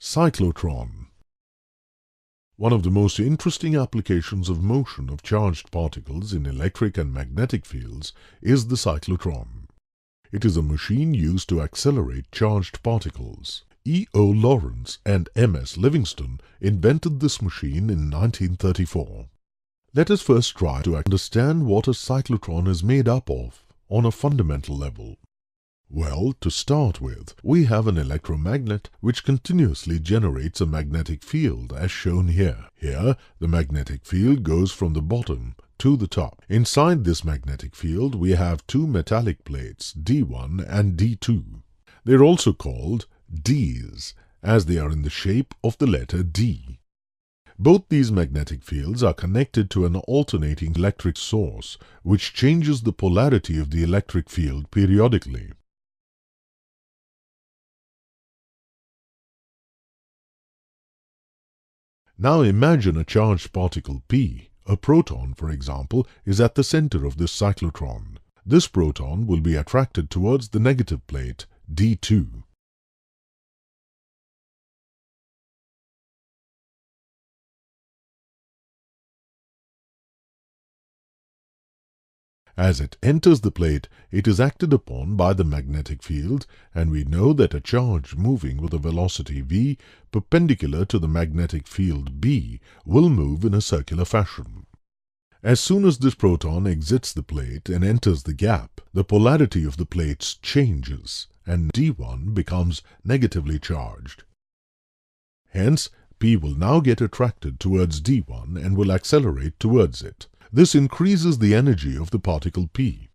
Cyclotron. One of the most interesting applications of motion of charged particles in electric and magnetic fields is the cyclotron. It is a machine used to accelerate charged particles. E. O. Lawrence and M. S. Livingston invented this machine in 1934. Let us first try to understand what a cyclotron is made up of on a fundamental level. Well, to start with, we have an electromagnet which continuously generates a magnetic field as shown here. Here, the magnetic field goes from the bottom to the top. Inside this magnetic field, we have two metallic plates, D1 and D2. They are also called Ds, as they are in the shape of the letter D. Both these magnetic fields are connected to an alternating electric source, which changes the polarity of the electric field periodically. Now imagine a charged particle P, a proton for example, is at the center of this cyclotron. This proton will be attracted towards the negative plate, D2. As it enters the plate, it is acted upon by the magnetic field, and we know that a charge moving with a velocity v perpendicular to the magnetic field B will move in a circular fashion. As soon as this proton exits the plate and enters the gap, the polarity of the plates changes, and D1 becomes negatively charged. Hence, P will now get attracted towards D1 and will accelerate towards it. This increases the energy of the particle P.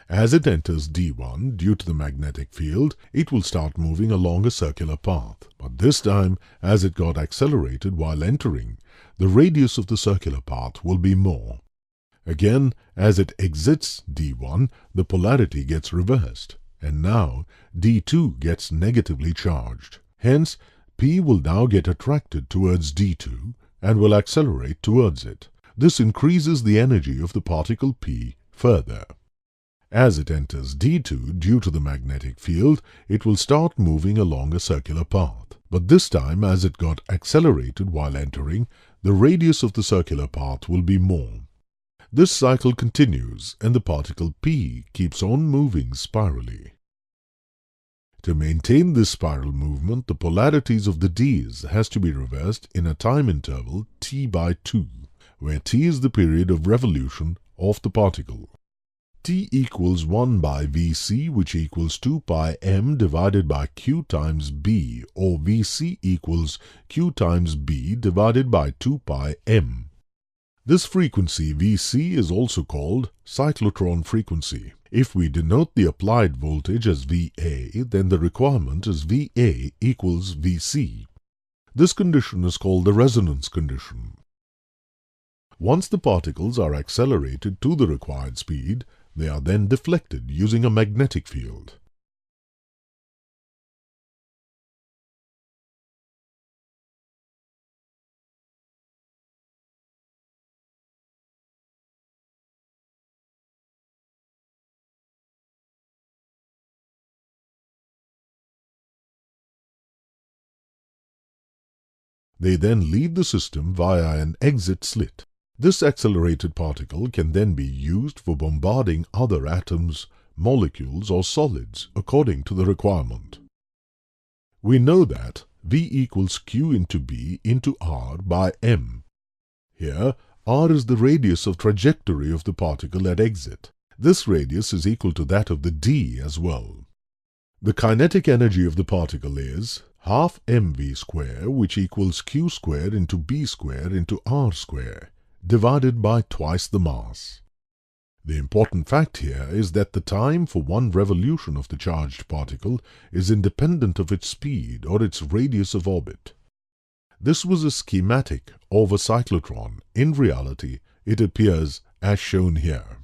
As it enters D1, due to the magnetic field, it will start moving along a circular path. But this time, as it got accelerated while entering, the radius of the circular path will be more. Again, as it exits D1, the polarity gets reversed, and now D2 gets negatively charged. Hence, P will now get attracted towards D2 and will accelerate towards it. This increases the energy of the particle P further. As it enters D2 due to the magnetic field, it will start moving along a circular path. But this time, as it got accelerated while entering, the radius of the circular path will be more. This cycle continues and the particle P keeps on moving spirally. To maintain this spiral movement, the polarities of the Ds has to be reversed in a time interval t by 2. Where t is the period of revolution of the particle. T equals 1 by Vc, which equals 2 pi m divided by q times b, or Vc equals q times b divided by 2 pi m. This frequency Vc is also called cyclotron frequency. If we denote the applied voltage as Va, then the requirement is Va equals Vc. This condition is called the resonance condition. Once the particles are accelerated to the required speed, they are then deflected using a magnetic field. They then leave the system via an exit slit. This accelerated particle can then be used for bombarding other atoms, molecules or solids according to the requirement. We know that V equals Q into B into R by M. Here, R is the radius of trajectory of the particle at exit. This radius is equal to that of the D as well. The kinetic energy of the particle is half mv square, which equals Q square into B square into R square, divided by twice the mass. The important fact here is that the time for one revolution of the charged particle is independent of its speed or its radius of orbit. This was a schematic of a cyclotron. In reality, it appears as shown here.